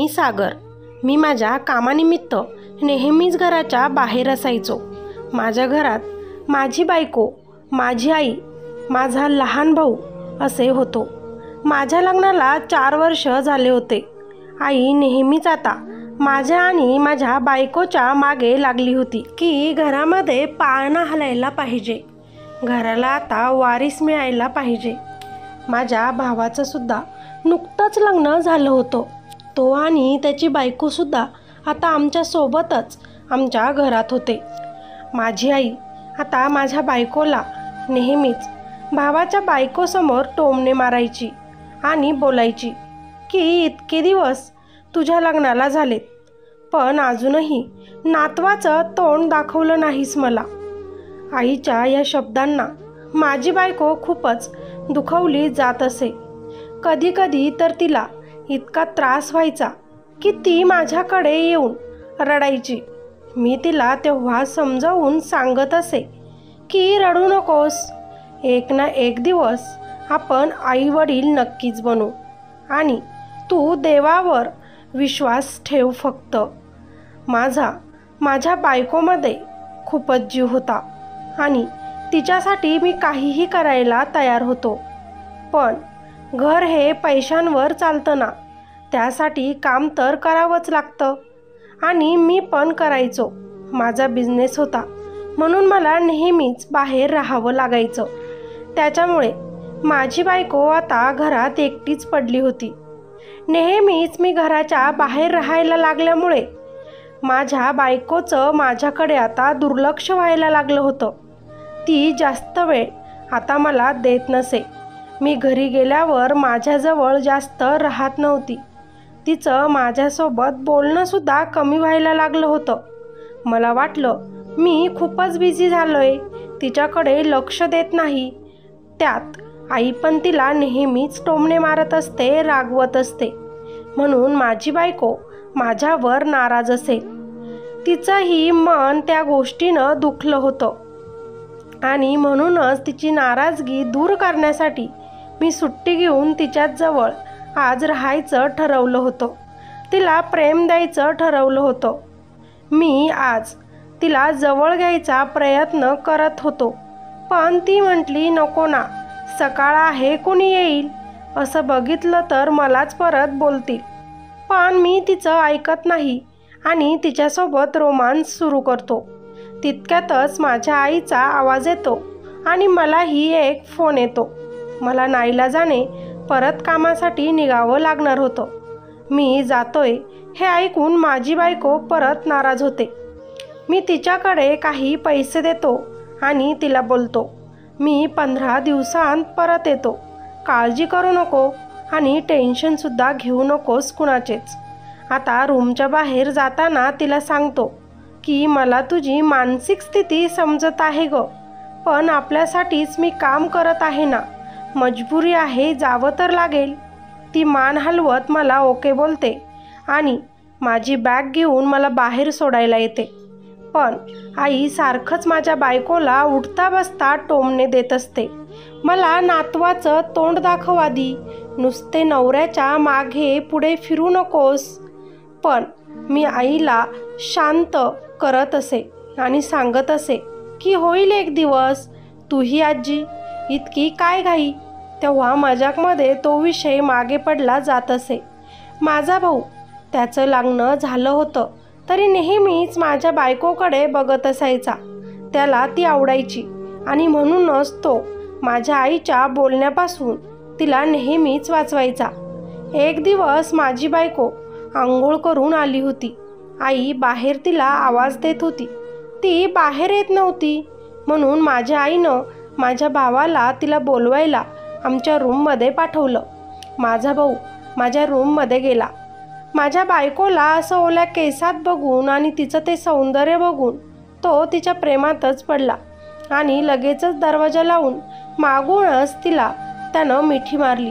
मी सागर. मी माझ्या कामानिमित्त नेहमीच घराच्या बाहेर असायचो. माझ्या घरात माझी बायको, माझी आई, माझा लहान भाऊ असे होतो. माझ्या लग्नाला 4 वर्ष झाले होते. आई नेहमीच आता माझ्या आणि माझ्या बायकोच्या मागे लागली होती की घरामध्ये पाळणा हलायला पाहिजे, घराला आता वारीस मिळायला पाहिजे. माझ्या भावाचं सुद्धा नुकतंच लग्न झालं होतं. तो आणि त्याची बायकोसुद्धा आता आमच्यासोबतच आमच्या घरात होते. माझी आई आता माझ्या बायकोला नेहमीच भावाच्या बायकोसमोर टोमणे मारायची आणि बोलायची की इतके दिवस तुझ्या लग्नाला झालेत, पण अजूनही नातवाचं तोंड दाखवलं नाहीस मला. आईच्या या शब्दांना माझी बायको खूपच दुखावली जात असे. कधी कधी तर तिला इतका त्रास व्हायचा की ती माझ्याकडे येऊन रडायची. मी तिला तेव्हा समजावून सांगत असे की रडू नकोस, एक ना एक दिवस आपण आई वडील नक्कीच बनू आणि तू देवावर विश्वास ठेव फक्त. माझ्या बायकोमध्ये खूपच जीव होता आणि तिच्यासाठी मी काहीही करायला तयार होतो. पण घर हे पैशांवर चालतं ना, त्यासाठी काम तर करावंच लागतं आणि मी पण करायचो. माझा बिझनेस होता म्हणून मला नेहमीच बाहेर राहावं लागायचं. त्याच्यामुळे माझी बायको आता घरात एकटीच पडली होती. नेहमीच मी घराच्या बाहेर राहायला लागल्यामुळे माझ्या बायकोचं माझ्याकडे आता दुर्लक्ष व्हायला लागलं होतं. ती जास्त वेळ आता मला देत नसे. मी घरी गेल्यावर माझ्याजवळ जास्त राहत नव्हती. तिचं माझ्यासोबत बोलणंसुद्धा कमी व्हायला लागलं होतं. मला वाटलं मी खूपच बिझी झालो आहे, तिच्याकडे लक्ष देत नाही. त्यात आई पण तिला नेहमीच टोमणे मारत असते, रागवत असते. म्हणून माझी बायको माझ्यावर नाराज असेल. तिचंही मन त्या गोष्टीनं दुखलं होतं आणि म्हणूनच तिची नाराजगी दूर करण्यासाठी मी सुट्टी घेऊन तिच्याजवळ आज राहायचं ठरवलं होतं. तिला प्रेम द्यायचं ठरवलं होतं. मी आज तिला जवळ घ्यायचा प्रयत्न करत होतो, पण ती म्हटली नको ना, सकाळ आहे, कोणी येईल, असं बघितलं तर मलाच परत बोलतील. पण मी तिचं ऐकत नाही आणि तिच्यासोबत रोमांस सुरू करतो. तितक्यातच माझ्या आईचा आवाज येतो आणि मलाही एक फोन येतो. मला नाईलाजाने परत कामासाठी निघावं लागणार होतं. मी जातोय हे ऐकून माझी बायको परत नाराज होते. मी तिच्याकडे काही पैसे देतो आणि तिला बोलतो मी 15 दिवसांत परत येतो, काळजी करू नको आणि टेन्शनसुद्धा घेऊ नकोस कुणाचेच. आता रूमच्या बाहेर जाताना तिला सांगतो की मला तुझी मानसिक स्थिती समजत आहे ग, पण आपल्यासाठीच मी काम करत आहे ना, मजबुरी आहे, जावं तर लागेल. ती मान हलवत मला ओके बोलते आणि माझी बॅग घेऊन मला बाहेर सोडायला येते. पण आई सारखंच माझ्या बायकोला उठता बसता टोमणे देत असते. मला नातवाचं तोंड दाखव आधी, नुसते नवऱ्याच्या मागे पुढे फिरू नकोस. पण मी आईला शांत करत असे आणि सांगत असे की होईल एक दिवस, तूही आजी, इतकी काय घाई. तेव्हा मजाकमध्ये तो विषय मागे पडला जात असे. माझा भाऊ, त्याचं लग्न झालं होतं तरी नेहमीच माझ्या बायकोकडे बघत असायचा. त्याला ती आवडायची आणि म्हणूनच तो माझ्या आईच्या बोलण्यापासून तिला नेहमीच वाचवायचा. एक दिवस माझी बायको आंघोळ करून आली होती. आई बाहेर तिला आवाज देत होती. ती बाहेर येत नव्हती म्हणून माझ्या आईनं माझ्या भावाला तिला बोलवायला आमच्या रूममध्ये पाठवलं. माझा भाऊ माझ्या रूममध्ये गेला. माझ्या बायकोला असं ओल्या केसात बघून आणि तिचं ते सौंदर्य बघून तो तिच्या प्रेमातच पडला आणि लगेचच दरवाजा लावून मागूनच तिला त्यानं मिठी मारली.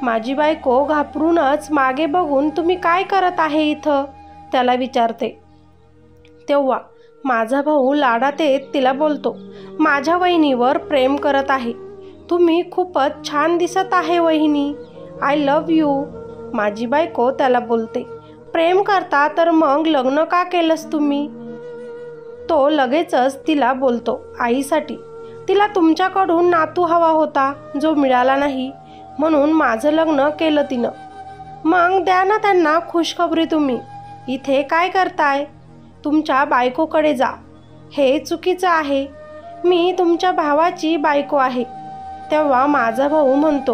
माझी बायको घाबरूनच मागे बघून तुम्ही काय करत आहे इथं, त्याला विचारते. तेव्हा माझा भाऊ लाडात येत तिला बोलतो माझ्या वहिनीवर प्रेम करत आहे. तुम्ही खूपच छान दिसत आहे वहिनी, आय लव्ह यू. माझी बायको त्याला बोलते प्रेम करता तर मग लग्न का केलंस तुम्ही? तो लगेचच तिला बोलतो, आईसाठी. तिला तुमच्याकडून नातू हवा होता, जो मिळाला नाही, म्हणून माझं लग्न केलं तिनं. मग द्या ना त्यांना खुशखबरी तुम्ही. इथे काय करताय? तुमच्या बायकोकडे जा. हे चुकीचं आहे. मी तुमच्या भावाची बायको आहे. तेव्हा माझा भाऊ म्हणतो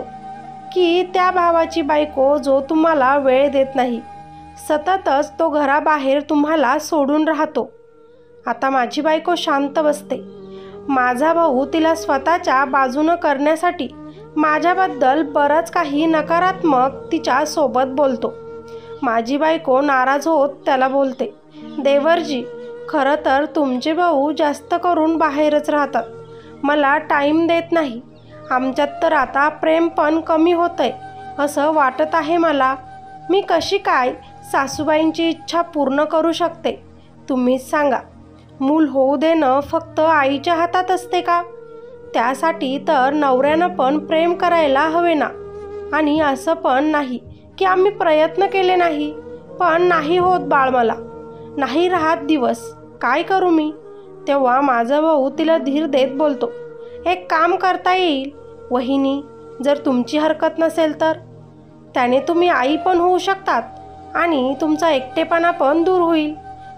की त्या भावाची बायको जो तुम्हाला वेळ देत नाही, सततच तो घराबाहेर तुम्हाला सोडून राहतो. आता माझी बायको शांत बसते. माझा भाऊ तिला स्वतःच्या बाजूनं करण्यासाठी माझ्याबद्दल बरंच काही नकारात्मक तिच्यासोबत बोलतो. माझी बायको नाराज होत त्याला बोलते, देवरजी, खरं तर तुमचे भाऊ जास्त करून बाहेरच राहतात. मला टाईम देत नाही. आमच्यात तर आता प्रेम पण कमी होतंय असं वाटत आहे मला. मी कशी काय सासूबाईंची इच्छा पूर्ण करू शकते? तुम्हीच सांगा. मूल होऊ देणं फक्त आईच्या हातात असते का? त्यासाठी तर नवऱ्यानं पण प्रेम करायला हवे ना. आणि असं पण नाही की आम्ही प्रयत्न केले नाही, पण नाही होत बाळ, मला नाही राहत दिवस. काय करू मी? तेव्हा माझा भाऊ तिला धीर देत बोलतो, एक काम करता येईल वहिनी, जर तुमची हरकत नसेल तर. त्याने तुम्ही आई पण होऊ शकतात आणि तुमचा एकटेपणा पण दूर होईल.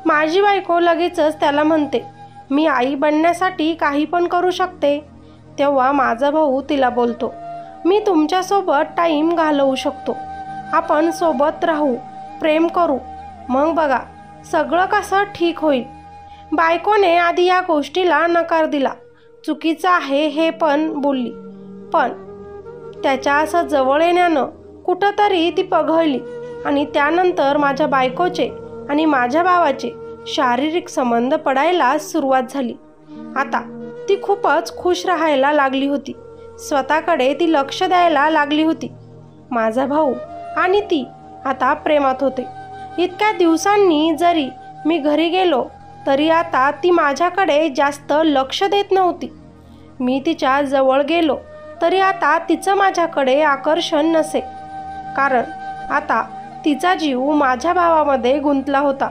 माझी बायको लगेचच त्याला म्हणते, मी आई बनण्यासाठी काही पण करू शकते. तेव्हा माझा भाऊ तिला बोलतो, मी तुमच्यासोबत टाईम घालवू शकतो. आपण सोबत राहू, प्रेम करू, मग बघा सगळं कसं ठीक होईल. बायकोने आधी या गोष्टीला नकार दिला. चुकीचं आहे हे पण बोलली, पण त्याच्या असं जवळ येण्यानं कुठंतरी ती पघळली आणि त्यानंतर माझ्या बायकोचे आणि माझ्या भावाचे शारीरिक संबंध पडायला सुरुवात झाली. आता ती खूपच खुश राहायला लागली होती. स्वतःकडे ती लक्ष द्यायला लागली होती. माझा भाऊ आणि ती आता प्रेमात होते. इतक्या दिवसांनी जरी मी घरी गेलो तरी आता ती माझ्याकडे जास्त लक्ष देत नव्हती. मी तिच्या जवळ गेलो तरी आता तिचं माझ्याकडे आकर्षण नसे, कारण आता तिचा जीव माझ्या भावामध्ये गुंतला होता.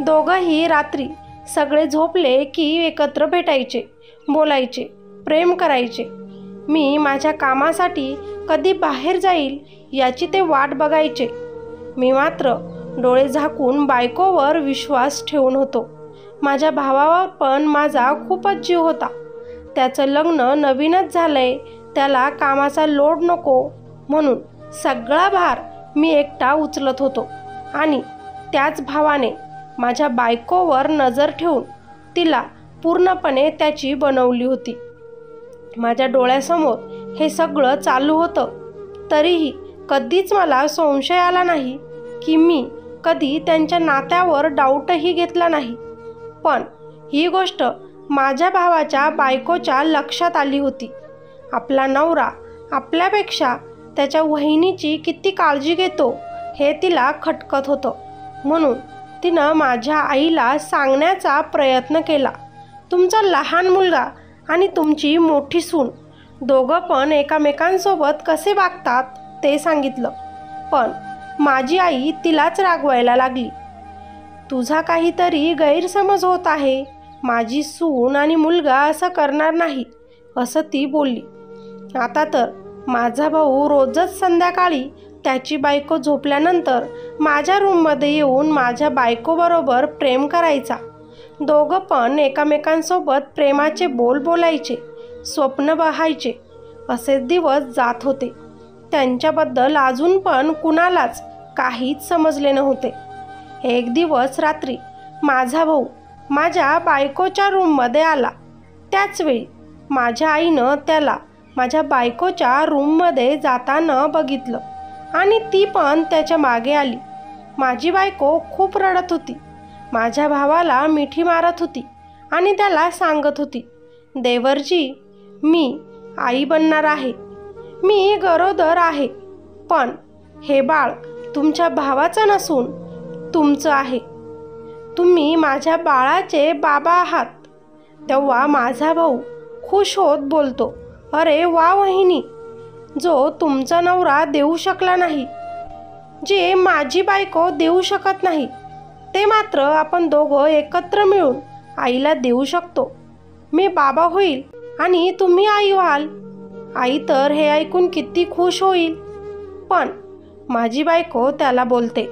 दोघंही रात्री सगळे झोपले की एकत्र भेटायचे, बोलायचे, प्रेम करायचे. मी माझ्या कामासाठी कधी बाहेर जाईल याची ते वाट बघायचे. मी मात्र डोळे झाकून बायकोवर विश्वास ठेवून होतो. माझ्या भावावर पण माझा खूपच जीव होता. त्याचं लग्न नवीनच झालंय, त्याला कामाचा लोड नको म्हणून सगळा भार मी एकटा उचलत होतो. आणि त्याच भावाने माझ्या बायकोवर नजर ठेवून तिला पूर्णपणे त्याची बनवली होती. माझ्या डोळ्यासमोर हे सगळं चालू होतं, तरीही कधीच मला संशय आला नाही की मी कधी त्यांच्या नात्यावर डाऊटही घेतला नाही. पण ही गोष्ट माझ्या भावाच्या बायकोच्या लक्षात आली होती. आपला नवरा आपल्यापेक्षा त्याच्या वहिनीची किती काळजी घेतो हे तिला खटकत होतं. म्हणून तिनं माझ्या आईला सांगण्याचा प्रयत्न केला. तुमचा लहान मुलगा आणि तुमची मोठी सून दोघं पण एकामेकांसोबत कसे वागतात ते सांगितलं. पण माझी आई तिलाच रागवायला लागली. तुझा काहीतरी गैरसमज होत आहे. माझी सून आणि मुलगा असं करणार नाही असं ती बोलली. आता तर माझा भाऊ रोजच संध्याकाळी त्याची बायको झोपल्यानंतर माझ्या रूममध्ये येऊन माझ्या बायकोबरोबर प्रेम करायचा. दोघं पण एकामेकांसोबत प्रेमाचे बोल बोलायचे, स्वप्न बघायचे. असेच दिवस जात होते. त्यांच्याबद्दल अजून पण कुणालाच काहीच समजले नव्हते. एक दिवस रात्री माझा भाऊ माझ्या बायकोच्या रूममध्ये आला. त्याचवेळी माझ्या आईनं त्याला माझ्या बायकोच्या रूममध्ये जाताना बघितलं आणि ती पण त्याच्या मागे आली. माझी बायको खूप रडत होती. माझ्या भावाला मिठी मारत होती आणि त्याला सांगत होती, देवरजी, मी आई बनणार आहे. मी गरोदर आहे, पण हे बाळ तुमच्या भावाचं नसून तुमचं आहे. तुम्ही माझ्या बाळाचे बाबा आहात. तेव्हा माझा भाऊ खुश होत बोलतो, अरे वा वहिनी, जो तुमचा नवरा देऊ शकला नाही जे माझी बायको देऊ शकत नाही ते मात्र आपण दोघं एकत्र मिळून आईला देऊ शकतो. मी बाबा होईल आणि तुम्ही आई व्हाल. आई तर हे ऐकून किती खुश होईल. पण माझी बायको त्याला बोलते,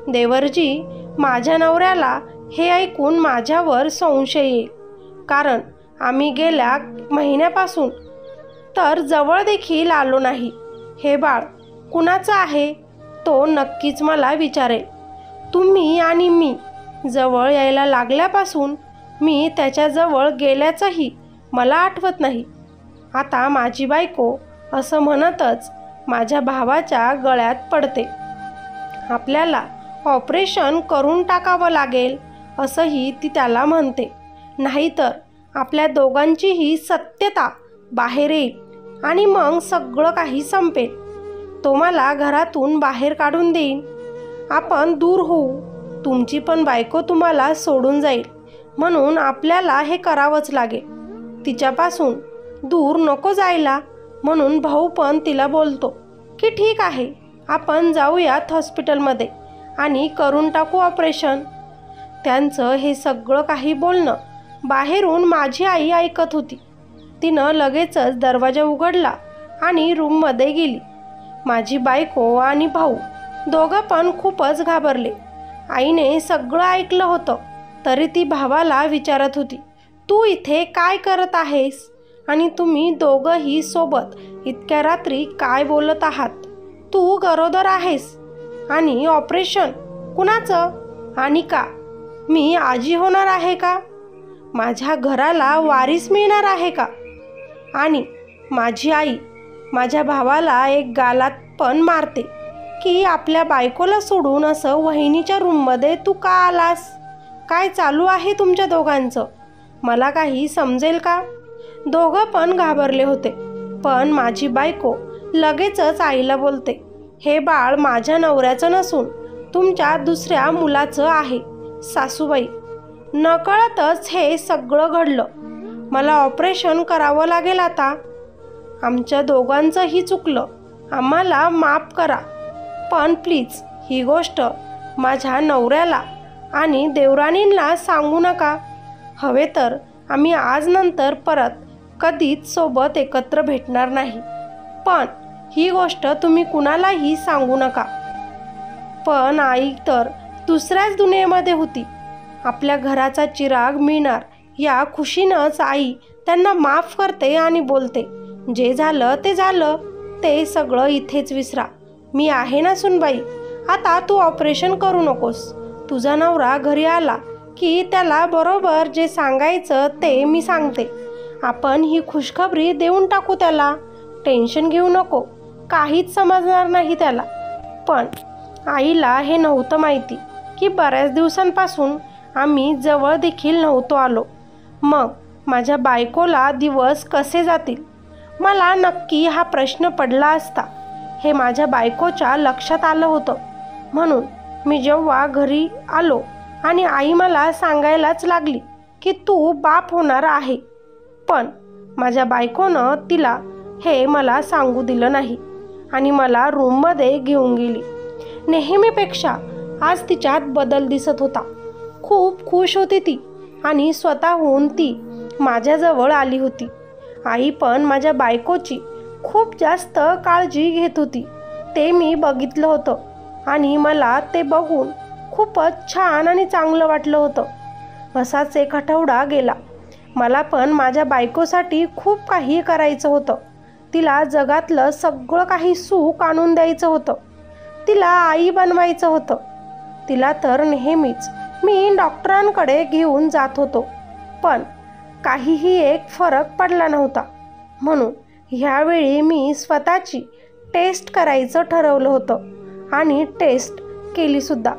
देवरजी, माझ्या नवऱ्याला हे ऐकून माझ्यावर संशय येईल, कारण आम्ही गेल्या महिन्यापासून तर जवळ देखील आलो नाही. हे बाळ कुणाचं आहे तो नक्कीच मला विचारेल. तुम्ही आणि मी जवळ यायला लागल्यापासून मी त्याच्याजवळ गेल्याचंही मला आठवत नाही. आता माझी बायको असं म्हणतच माझ्या भावाच्या गळ्यात पडते. आपल्याला ऑपरेशन करून टाकावं लागेल असंही ती त्याला म्हणते, नाहीतर आपल्या दोघांचीही सत्यता बाहेर येईल आणि मग सगळं काही संपेल. तो मला घरातून बाहेर काढून देईन. आपण दूर होऊ. तुमची पण बायको तुम्हाला सोडून जाईल. म्हणून आपल्याला हे करावंच लागेल. तिच्यापासून दूर नको जायला. म्हणून भाऊ पण तिला बोलतो की ठीक आहे, आपण जाऊयात हॉस्पिटलमध्ये आणि करून टाकू ऑपरेशन. त्यांचं हे सगळं काही बोलणं बाहेरून माझी आई ऐकत होती. तिनं लगेचच दरवाजा उघडला आणि रूममध्ये गेली. माझी बायको आणि भाऊ दोघं पण खूपच घाबरले. आईने सगळं ऐकलं होतं तरी ती भावाला विचारत होती, तू इथे काय करत आहेस आणि तुम्ही दोघंही सोबत इतक्या रात्री काय बोलत आहात? तू गरोदर आहेस आणि ऑपरेशन कुणाचं आणि का? मी आजी होणार आहे का? माझ्या घराला वारीस मिळणार आहे का? आणि माझी आई माझ्या भावाला एक गालात पण मारते की आपल्या बायकोला सोडून असं वहिनीच्या रूममध्ये तू का आलास? काय चालू आहे तुमच्या दोघांचं? मला काही समजेल का? दोघं पण घाबरले होते. पण माझी बायको लगेचच आईला बोलते, हे बाळ माझ्या नवऱ्याचं नसून तुमच्या दुसऱ्या मुलाचं आहे सासूबाई. नकळतच हे सगळं घडलं. मला ऑपरेशन करावं लागेल आता. आमच्या दोघांचंही चुकलं. आम्हाला माफ करा. पण प्लीज ही गोष्ट माझ्या नवऱ्याला आणि देवराणींना सांगू नका. हवे तर आम्ही आज नंतर परत कधीच सोबत एकत्र भेटणार नाही. पण ही गोष्ट तुम्ही कुणालाही सांगू नका. पण आई तर दुसऱ्याच दुनियेमध्ये होती. आपल्या घराचा चिराग मिळणार या खुशीनंच आई त्यांना माफ करते आणि बोलते, जे झालं ते झालं. ते सगळं इथेच विसरा. मी आहे ना सुनबाई. आता तू ऑपरेशन करू नकोस. तुझा नवरा घरी आला की त्याला बरोबर जे सांगायचं ते मी सांगते. आपण ही खुशखबरी देऊन टाकू त्याला. टेन्शन घेऊ नको. काहीच समजणार नाही त्याला. पण आईला हे नव्हतं माहिती की बऱ्याच दिवसांपासून आम्ही जवळ देखील नव्हतो आलो. मग माझ्या बायकोला दिवस कसे जातील? मला नक्की हा प्रश्न पडला असता हे माझ्या बायकोच्या लक्षात आलं होतं. म्हणून मी जेव्हा घरी आलो आणि आई मला सांगायलाच लागली की तू बाप होणार आहे, पण माझ्या बायकोनं तिला हे मला सांगू दिलं नाही आणि मला रूममध्ये घेऊन गेली. नेहमीपेक्षा आज तिच्यात बदल दिसत होता. खूप खुश होती ती आणि स्वतःहून ती माझ्याजवळ आली होती. आई पण माझ्या बायकोची खूप जास्त काळजी घेत होती. ते मी बघितलं होतं आणि मला ते बघून खूपच छान आणि चांगलं वाटलं होतं. असाच एक आठवडा गेला. मला पण माझ्या बायकोसाठी खूप काही करायचं होतं. तिला जगातलं सगळं काही सुख आणून द्यायचं होतं. तिला आई बनवायचं होतं. तिला तर नेहमीच मी डॉक्टरांकडे घेऊन जात होतो, पण काहीही एक फरक पडला नव्हता. म्हणून ह्यावेळी मी स्वतःची टेस्ट करायचं ठरवलं होतं आणि टेस्ट केलीसुद्धा.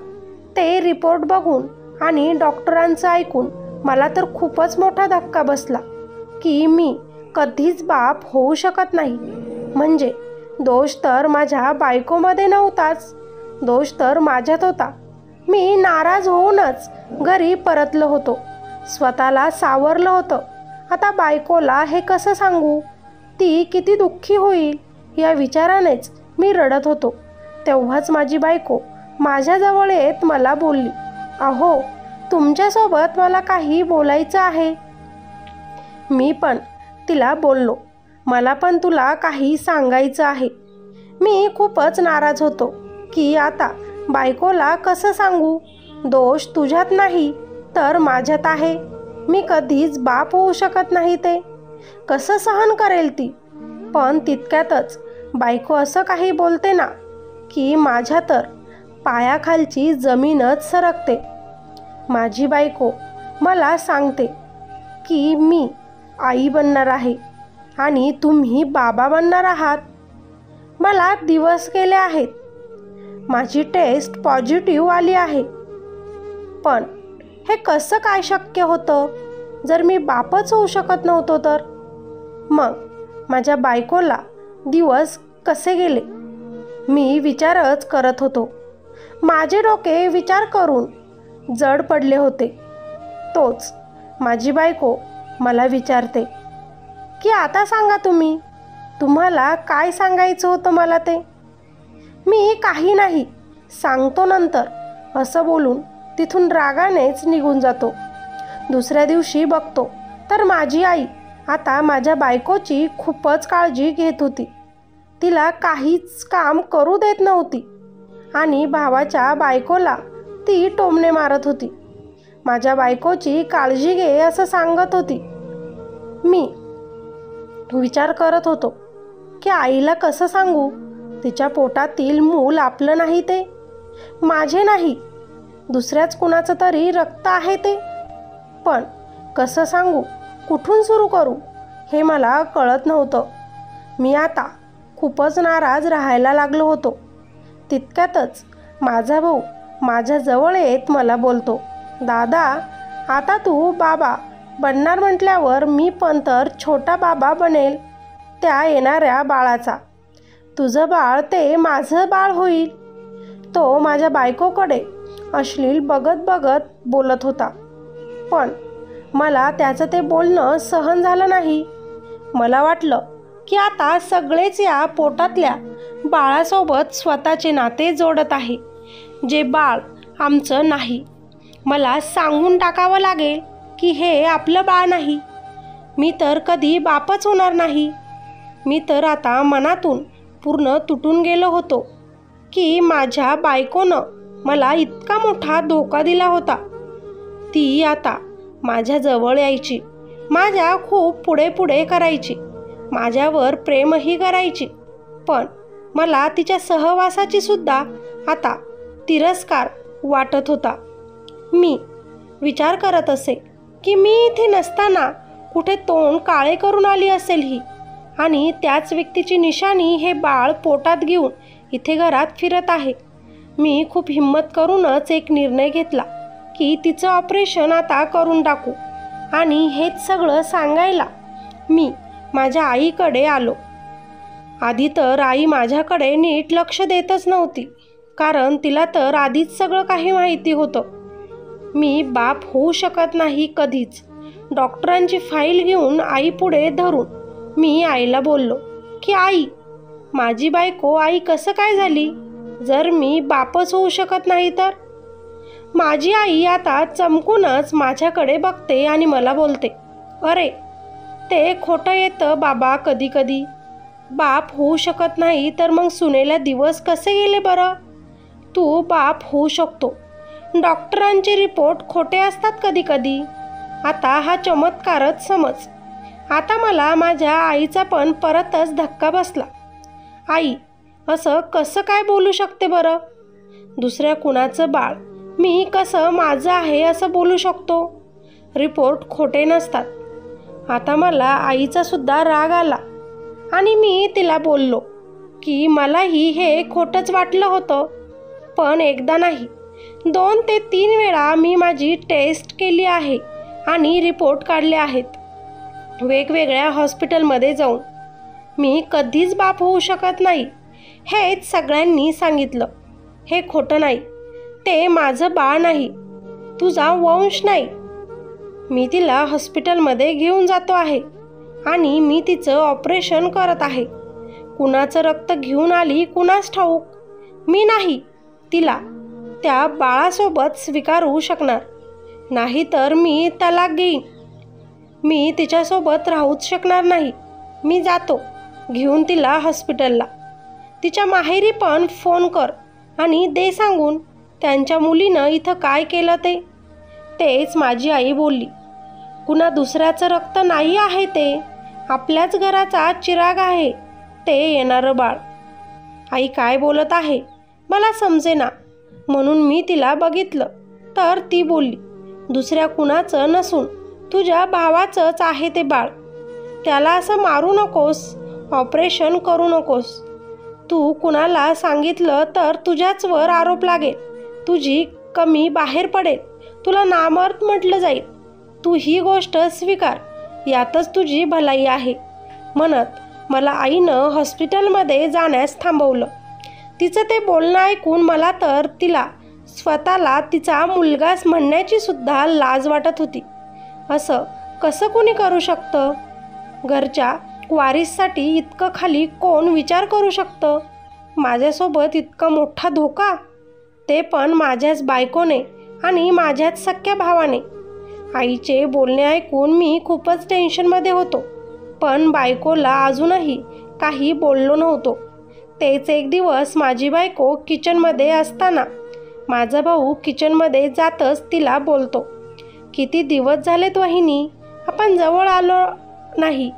ते रिपोर्ट बघून आणि डॉक्टरांचं ऐकून मला तर खूपच मोठा धक्का बसला की मी कधीच बाप होऊ शकत नाही. म्हणजे दोष तर माझ्या बायकोमध्ये नव्हताच, दोष तर माझ्यात होता. मी नाराज होऊनच घरी परतलो होतो. स्वतःला सावरलं होतं. आता बायकोला हे कसं सांगू? ती किती दुःखी होईल या विचारानेच मी रडत होतो. तेव्हाच माझी बायको माझ्याजवळ येत मला बोलली, अहो, तुमच्यासोबत मला काही बोलायचं आहे. मी पण तिला बोललो, मला पण तुला काही सांगायचं आहे. मी खूपच नाराज होतो की आता बायकोला कसं सांगू. दोष तुझ्यात नाही तर माझ्यात आहे. मी कधीच बाप होऊ शकत नाही. ते कसं सहन करेल ती. पण तितक्यातच बायको असं काही बोलते ना की माझ्या तर पायाखालची जमीनच सरकते. माझी बायको मला सांगते की मी आई बनणार आहे आणि तुम्ही बाबा बनणार आहात. मला दिवस गेले आहेत. माझी टेस्ट पॉझिटिव्ह आली आहे. पण हे कसं काय शक्य होतं जर मी बापच होऊ शकत नव्हतो तर. मग माझ्या बायकोला दिवस कसे गेले मी विचारच करत होतो. माझे डोके विचार करून जड पडले होते. तोच माझी बायको मला विचारते की आता सांगा तुम्ही, तुम्हाला काय सांगायचं होतं मला ते. मी काही नाही, सांगतो नंतर असं बोलून तिथून रागानेच निघून जातो. दुसऱ्या दिवशी बघतो तर माझी आई आता माझ्या बायकोची खूपच काळजी घेत होती. तिला काहीच काम करू देत नव्हती आणि भावाच्या बायकोला ती टोमणे मारत होती. माझ्या बायकोची काळजी घे असं सांगत होती. मी विचार करत होतो की आईला कसं सांगू. तिच्या पोटातील मूल आपलं नाही, ते माझे नाही, दुसऱ्याच कुणाचं तरी रक्त आहे ते. पण कसं सांगू, कुठून सुरू करू हे मला कळत नव्हतं. मी आता खूपच नाराज राहायला लागलो होतो. तितक्यातच माझा भाऊ माझ्याजवळ येत मला बोलतो, दादा, आता तू बाबा बनणार म्हटल्यावर मी पण तर छोटा बाबा बनेल त्या येणाऱ्या बाळाचा. तुझं बाळ ते माझं बाळ होईल. तो माझ्या बायकोकडे अश्लील बघत बघत बोलत होता. पण मला त्याचं ते बोलणं सहन झालं नाही. मला वाटलं की आता सगळेच या पोटातल्या बाळासोबत स्वतःचे नाते जोडत आहे, जे बाळ आमचं नाही. मला सांगून टाकावं लागेल की हे आपलं बाळ नाही. मी तर कधी बापच होणार नाही. मी तर आता मनातून पूर्ण तुटून गेलो होतो की माझ्या बायकोनं मला इतका मोठा धोका दिला होता. ती आता माझ्याजवळ यायची, माझ्या खूप पुढे पुढे करायची, माझ्यावर प्रेमही करायची. पण मला तिच्या सहवासाची सुद्धा आता तिरस्कार वाटत होता. मी विचार करत असे की मी इथे नसताना कुठे तोंड काळे करून आली असेल ही, आणि त्याच व्यक्तीची निशाणी हे बाळ पोटात घेऊन इथे घरात फिरत आहे. मी खूप हिम्मत करूनच एक निर्णय घेतला की तिचं ऑपरेशन आता करून टाकू. आणि हेच सगळं सांगायला मी माझ्या आईकडे आलो. आधी तर आई माझ्याकडे नीट लक्ष देतच नव्हती, कारण तिला तर आधीच सगळं काही माहिती होतं. मी बाप होऊ शकत नाही कधीच. डॉक्टरांची फाईल घेऊन आईपुढे धरून मी आईला बोललो की आई, माझी बायको आई कसं काय झाली जर मी बापच होऊ शकत नाही तर. माझी आई आता चमकूनच माझ्याकडे बघते आणि मला बोलते, अरे ते खोटं येतं बाबा कधी कधी. बाप होऊ शकत नाही तर मग सुनेला दिवस कसे गेले बरं. तू बाप होऊ शकतो. डॉक्टरांचे रिपोर्ट खोटे असतात कधी कधी. आता हा चमत्कारच समज. आता मला माझ्या आईचा पण परतच धक्का बसला. आई असं कसं काय बोलू शकते बरं. दुसऱ्या कुणाचं बाळ मी कसं माझं आहे असं बोलू शकतो. रिपोर्ट खोटे नसतात. आता मला आईचा सुद्धा राग आला आणि मी तिला बोललो की मलाही हे खोटंच वाटलं होतं. पण एकदा नाही, 2 ते 3 वेळा मी माझी टेस्ट केली आहे आणि रिपोर्ट काढले आहेत वेगवेगळ्या हॉस्पिटलमध्ये जाऊन. मी कधीच बाप होऊ शकत नाही हेच सगळ्यांनी सांगितलं. हे खोटं नाही. ते माझं बाळ नाही, तुझा वंश नाही. मी तिला हॉस्पिटलमध्ये घेऊन जातो आहे आणि मी तिचं ऑपरेशन करत आहे. कुणाचं रक्त घेऊन आली कुणास ठाऊक. मी नाही तिला त्या बाळासोबत स्वीकारू शकणार. नाहीतर मी तलाक घेईन. मी तिच्यासोबत राहूच शकणार नाही. मी जातो घेऊन तिला हॉस्पिटलला. तिच्या माहेरी पण फोन कर आणि दे सांगून त्यांच्या मुलीनं इथं काय केलं ते. तेच माझी आई बोलली. कुणा दुसऱ्याचं रक्त नाही आहे ते, आपल्याच घराचा चिराग आहे ते येणारं बाळ. आई काय बोलत आहे मला समजेना, म्हणून मी तिला बघितलं तर ती बोलली, दुसऱ्या कुणाचं नसून तुझ्या भावाचंच आहे ते बाळ. त्याला असं मारू नकोस, ऑपरेशन करू नकोस. तू कुणाला सांगितलं तर तुझ्याचवर आरोप लागेल, तुझी कमी बाहेर पडेल, तुला नामर्थ म्हटलं जाईल. तू ही गोष्ट स्वीकार, यातच तुझी भलाई आहे. म्हणत मला आईनं हॉस्पिटलमध्ये जाण्यास थांबवलं. तिचं ते बोलणं ऐकून मला तर तिला स्वतःला तिचा मुलगाच म्हणण्याची सुद्धा लाज वाटत होती. असं कसं कोणी करू शकतं? घरच्या वारीससाठी इतकं खाली कोण विचार करू शकतं? माझ्यासोबत इतका मोठा धोका, ते पण माझ्याच बायकोने आणि माझ्याच सख्या भावाने. आईचे बोलणे ऐकून मी खूपच टेन्शनमध्ये होतो, पण बायकोला अजूनही काही बोललो नव्हतो. तेच एक दिवस माझी बायको किचनमध्ये असताना माझा भाऊ किचनमध्ये जातच तिला बोलतो, किती दिवस झालेत वहिनी आपण जवळ आलो नाही.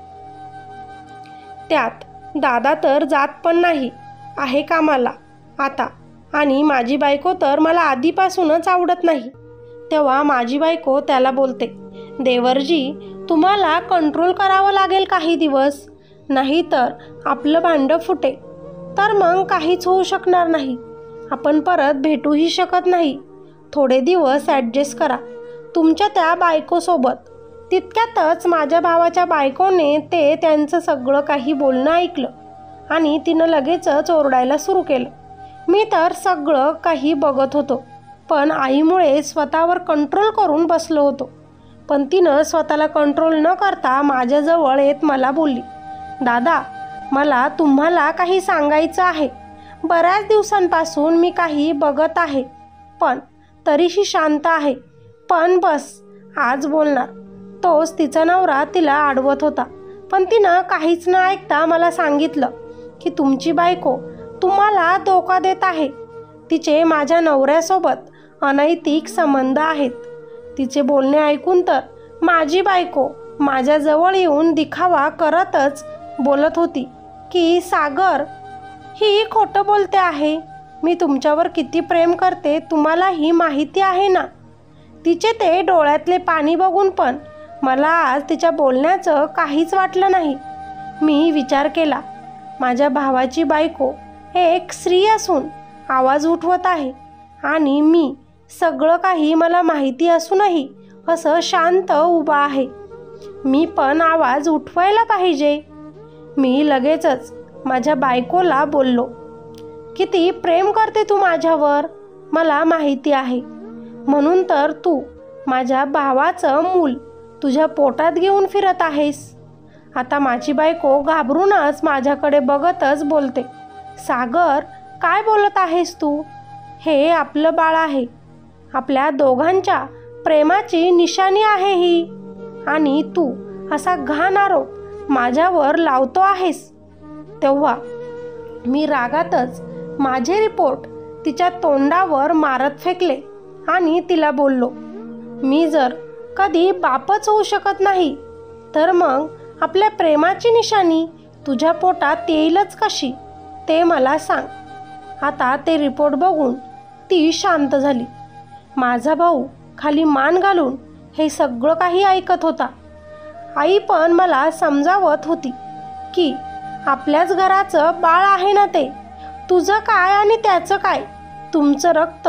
त्यात दादा तर जात पण नाही आहे कामाला आता, आणि माझी बायको तर मला आधीपासूनच आवडत नाही. तेव्हा माझी बायको त्याला बोलते, देवरजी तुम्हाला कंट्रोल करावं लागेल काही दिवस, नाही तर आपलं भांडं फुटे, तर मग काहीच होऊ शकणार नाही. आपण परत भेटूही शकत नाही. थोडे दिवस ॲडजस्ट करा तुमच्या त्या बायकोसोबत. तितक्यातच माझ्या भावाच्या बायकोने ते त्यांचं सगळं काही बोलणं ऐकलं आणि तिनं लगेचच ओरडायला सुरू केलं. मी तर सगळं काही बघत होतो, पण आईमुळे स्वतःवर कंट्रोल करून बसलो होतो. पण तिनं स्वतःला कंट्रोल न करता माझ्याजवळ येत मला बोलली, दादा मला तुम्हाला काही सांगायचं आहे. बऱ्याच दिवसांपासून मी काही बघत आहे, पण तरीही शांत आहे. पण बस आज बोलणार. तोच तिचा नवरा तिला अडवत होता, पण तिनं काहीच न ऐकता मला सांगितलं की तुमची बायको तुम्हाला धोका देत आहे. तिचे माझ्या नवऱ्यासोबत अनैतिक संबंध आहेत. तिचे बोलणे ऐकून तर माझी बायको माझ्याजवळ येऊन दिखावा करतच बोलत होती की सागर ही खोटं बोलते आहे. मी तुमच्यावर किती प्रेम करते तुम्हालाही माहिती आहे ना. तिचे ते डोळ्यातले पाणी बघून पण मला आज तिच्या बोलण्याचं काहीच वाटलं नाही. मी विचार केला, माझ्या भावाची बायको एक स्त्री असून आवाज उठवत आहे आणि मी सगळं काही मला माहिती असूनही असं शांत उभा आहे. मी पण आवाज उठवायला पाहिजे. मी लगेचच माझ्या बायकोला बोललो, किती प्रेम करते तू माझ्यावर मला माहिती आहे, म्हणून तर तू माझ्या भावाचं मूल तुझ्या पोटात घेऊन फिरत आहेस. आता माझी बायको घाबरूनच माझ्याकडे बघतच बोलते, सागर काय बोलत आहेस तू? हे आपलं बाळ आहे, आपल्या दोघांच्या प्रेमाची निशाणी आहे ही, आणि तू असा घाण आरोप माझ्यावर लावतो आहेस. तेव्हा मी रागातच माझे रिपोर्ट तिच्या तोंडावर मारत फेकले आणि तिला बोललो, मी जर कधी बापच होऊ शकत नाही तर मग आपल्या प्रेमाची निशाणी तुझ्या पोटात येईलच कशी ते मला सांग. आता ते रिपोर्ट बघून ती शांत झाली. माझा भाऊ खाली मान घालून हे सगळं काही ऐकत होता. आई पण मला समजावत होती की आपल्याच घराचं बाळ आहे ना ते, तुझं काय आणि त्याचं काय, तुमचं रक्त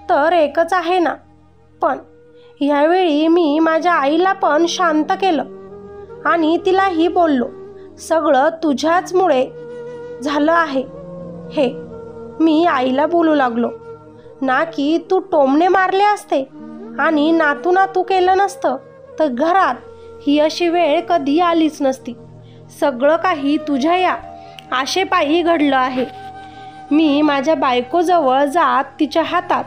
तर एकच आहे ना. पण ह्यावेळी मी माझ्या आईला पण शांत केलं आणि तिलाही बोललो, सगळं तुझ्याचमुळे झालं आहे हे. मी आईला बोलू लागलो, ना की तू टोमणे मारले असते आणि नातू केलं नसतं तर घरात ही अशी वेळ कधी आलीच नसती. सगळं काही तुझ्या या आशेपायी घडलं आहे. मी माझ्या बायकोजवळ जात तिच्या हातात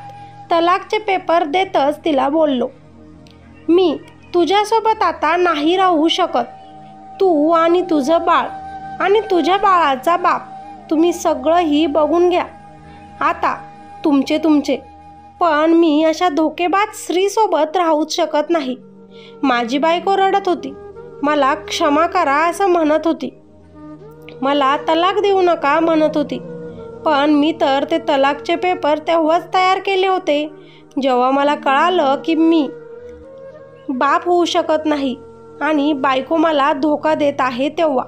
तलाकचे पेपर देतच तिला बोललो, मी तुझ्यासोबत आता नाही राहू शकत. तू आणि तुझं बाळ आणि तुझ्या बाळाचा बाप तुम्ही सगळंही बघून घ्या. आता तुमचे. पण मी अशा धोकेबाज स्त्रीसोबत राहूच शकत नाही. माझी बायको रडत होती. मला क्षमा करा असं म्हणत होती. मला तलाक देऊ नका म्हणत होती. पण मी तर ते तलाकचे पेपर तेव्हाच तयार केले होते जेव्हा मला कळालं की मी बाप होऊ शकत नाही आणि बायको मला धोका देत आहे तेव्हा.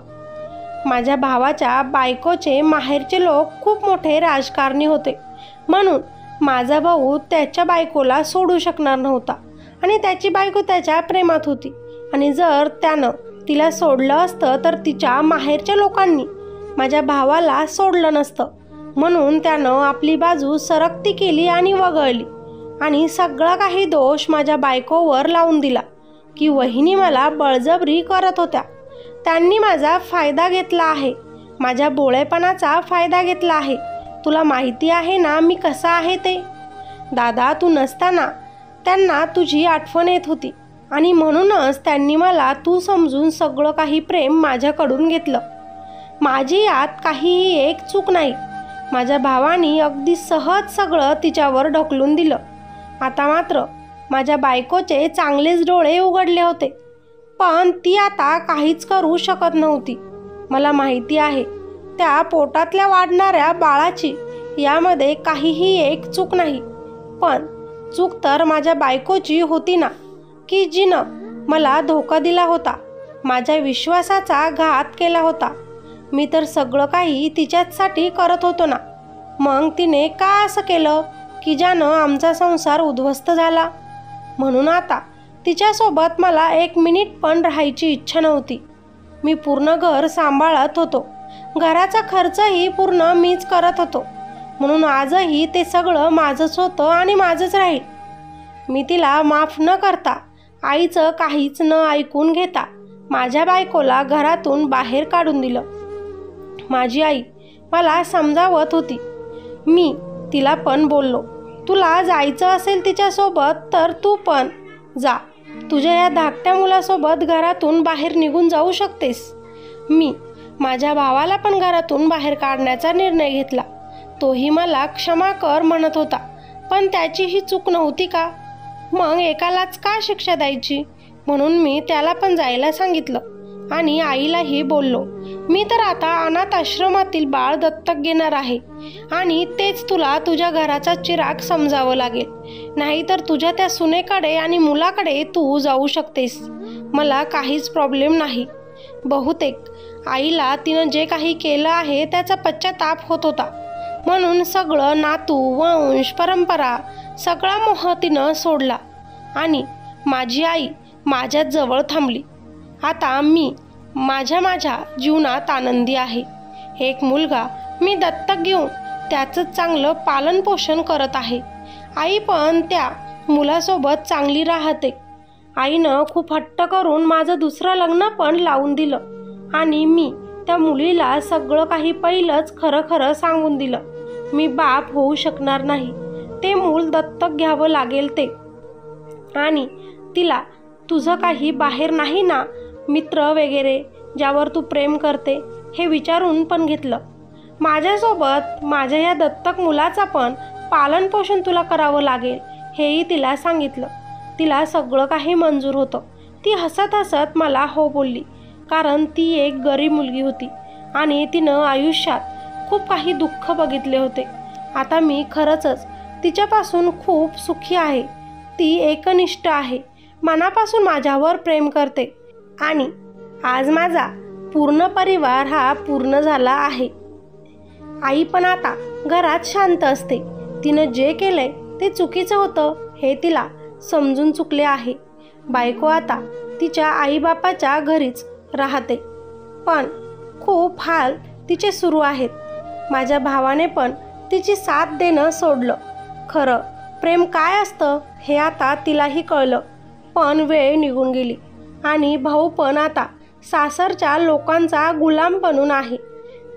माझ्या भावाच्या बायकोचे माहेरचे लोक खूप मोठे राजकारणी होते, म्हणून माझा भाऊ त्याच्या बायकोला सोडू शकणार नव्हता आणि त्याची बायको त्याच्या प्रेमात होती. आणि जर त्यानं तिला सोडलं असतं तर तिच्या माहेरच्या लोकांनी माझ्या भावाला सोडलं नसतं. म्हणून त्यानं आपली बाजू सरकती केली आणि वगळली आणि सगळा काही दोष माझ्या बायकोवर लावून दिला की वहिनी मला बळजबरी करत होत्या. त्यांनी माझा फायदा घेतला आहे, माझ्या भोळेपणाचा फायदा घेतला आहे. तुला माहिती आहे ना मी कसा आहे ते. दादा, तू नसताना त्यांना तुझी आठवण येत होती आणि म्हणूनच त्यांनी मला तू समजून सगळं काही प्रेम माझ्याकडून घेतलं. माझी यात काहीही एक चूक नाही. माझ्या भावानी अगदी सहज सगळं तिच्यावर ढकलून दिलं. आता मात्र माझ्या बायकोचे चांगलेच डोळे उघडले होते, पण ती आता काहीच करू शकत नव्हती. मला माहिती आहे त्या पोटातल्या वाढणाऱ्या बाळाची यामध्ये काहीही एक चूक नाही. पण चूक तर माझ्या बायकोची होती ना, की जिनं मला धोका दिला होता, माझ्या विश्वासाचा घात केला होता. मी तर सगळं काही तिच्याचसाठी करत होतो ना. मग तिने का असं केलं की ज्यानं आमचा संसार उद्ध्वस्त झाला. म्हणून आता तिच्यासोबत मला 1 मिनिट पण राहायची इच्छा नव्हती. मी पूर्ण घर सांभाळत होतो, घराचा खर्चही पूर्ण मीच करत होतो. म्हणून आजही ते सगळं माझंच होतं आणि माझंच राहील. मी तिला माफ न करता, आईचं काहीच न ऐकून घेता माझ्या बायकोला घरातून बाहेर काढून दिलं. माझी आई मला समजावत होती. मी तिला पण बोललो, तुला जायचं असेल तिच्यासोबत तर तू पण जा. तुझ्या या धाकट्या मुलासोबत घरातून बाहेर निघून जाऊ शकतेस. मी माझ्या भावाला पण घरातून बाहेर काढण्याचा निर्णय घेतला. तोही मला क्षमा कर म्हणत होता, पण त्याची ही चूक नव्हती का? मग एकालाच का शिक्षा द्यायची? म्हणून मी त्याला पण जायला सांगितलं आणि आईलाही बोललो, मी तर आता अनाथ आश्रमातील बाळ दत्तक घेणार आहे आणि तेच तुला तुझ्या घराचा चिराग समजावं लागेल. नाहीतर तुझ्या त्या सुनेकडे आणि मुलाकडे तू जाऊ शकतेस. मला काहीच प्रॉब्लेम नाही. बहुतेक आईला तिनं जे काही केलं आहे त्याचा पश्चाताप होत होता. म्हणून सगळं नातू, वंश, परंपरा सगळा मोह तिनं सोडला आणि माझी आई माझ्याच जवळ थांबली. आता मी माझ्या जीवनात आनंदी आहे. एक मुलगा मी दत्तक घेऊन त्याचं चांगलं पालनपोषण करत आहे. आई पण त्या मुलासोबत चांगली राहते. आईनं खूप हट्ट करून माझं दुसरं लग्न पण लावून दिलं आणि मी त्या मुलीला सगळं काही पहिलंच खरं सांगून दिलं. मी बाप होऊ शकणार नाही, ते मूल दत्तक घ्यावं लागेल ते. आणि तिला तुझं काही बाहेर नाही ना, मित्र वगैरे ज्यावर तू प्रेम करते हे विचारून पण घेतलं. माझ्यासोबत माझ्या या दत्तक मुलाचा पण पालनपोषण तुला करावं लागेल हेही तिला सांगितलं. तिला सगळं काही मंजूर होतं. ती हसत हसत मला हो बोलली, कारण ती एक गरीब मुलगी होती आणि तिनं आयुष्यात खूप काही दुःख बघितले होते. आता मी खरंच तिच्यापासून खूप सुखी आहे. ती एकनिष्ठ आहे, मनापासून माझ्यावर प्रेम करते आणि आज माझा पूर्ण परिवार हा पूर्ण झाला आहे. आई पण आता घरात शांत असते. तिनं जे केलंय ते चुकीचं होतं हे तिला समजून चुकले आहे. बायको आता तिच्या आईबापाच्या घरीच राहते, पण खूप हाल तिचे सुरू आहेत. माझ्या भावाने पण तिची साथ देणं सोडलं. खरं प्रेम काय असतं हे आता तिलाही कळलं. पण वेळ निघून गेली आणि भाऊ पण आता सासरच्या लोकांचा गुलाम बनून आहे.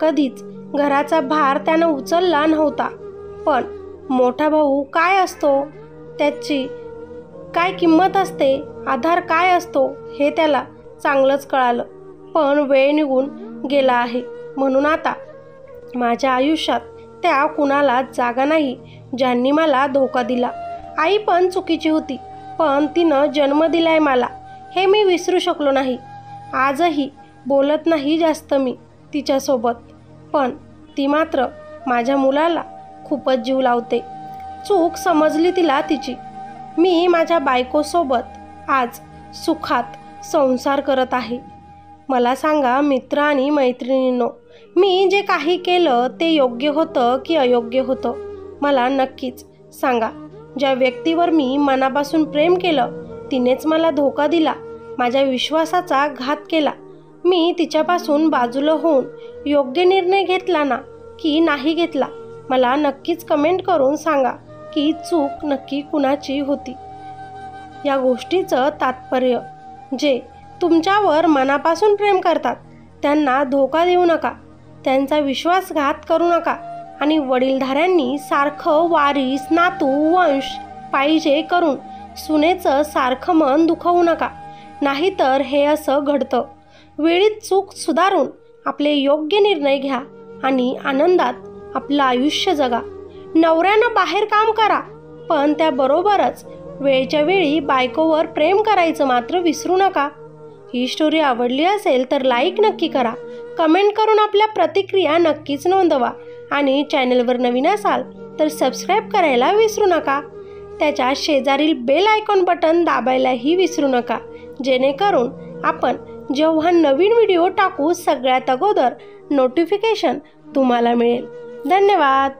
कधीच घराचा भार त्यानं उचलला नव्हता, पण मोठा भाऊ काय असतो, त्याची काय किंमत असते, आधार काय असतो हे त्याला चांगलंच कळालं. पण वेळ निघून गेला आहे, म्हणून आता माझ्या आयुष्यात त्या कुणालाच जागा नाही ज्यांनी मला धोका दिला. आई पण चुकीची होती, पण तिनं जन्म दिलाय मला हे मी विसरू शकलो नाही. आजही बोलत नाही जास्त मी तिच्यासोबत, पण ती मात्र माझ्या मुलाला खूपच जीव लावते. चूक समजली तिला तिची. मी माझ्या बायकोसोबत आज सुखात संसार करत आहे. मला सांगा मित्र आणि मैत्रिणींनो, मी जे काही केलं ते योग्य होतं की अयोग्य होतं? मला नक्कीच सांगा. ज्या व्यक्तीवर मी मनापासून प्रेम केलं तिनेच मला धोका दिला, माझ्या विश्वासाचा घात केला. मी तिच्यापासून बाजूला होऊन योग्य निर्णय घेतला ना की नाही घेतला? मला नक्कीच कमेंट करून सांगा की चूक नक्की कुणाची होती. या गोष्टीचं तात्पर्य, जे तुमच्यावर मनापासून प्रेम करतात त्यांना धोका देऊ नका, त्यांचा विश्वासघात करू नका आणि वडीलधाऱ्यांनी सारखं वारीस, नातू, वंश पाहिजे करून सुनेचं सारखं मन दुखवू नका. नाहीतर हे असं घडतं. वेळीच चूक सुधारून आपले योग्य निर्णय घ्या आणि आनंदात आपलं आयुष्य जगा. नवऱ्यानं बाहेर काम करा, पण त्याबरोबरच वेळच्या वेळी बायकोवर प्रेम करायचं मात्र विसरू नका. ही स्टोरी आवडली असेल तर लाईक नक्की करा, कमेंट करून आपल्या प्रतिक्रिया नक्कीच नोंदवा आणि चॅनलवर नवीन असाल तर सबस्क्राईब करायला विसरू नका. त्याच्या शेजारील बेल आयकॉन बटन दाबायलाही विसरू नका, जेणेकरून आपण जेव्हा नवीन व्हिडिओ टाकू सगळ्यात अगोदर नोटिफिकेशन तुम्हाला मिळेल. धन्यवाद.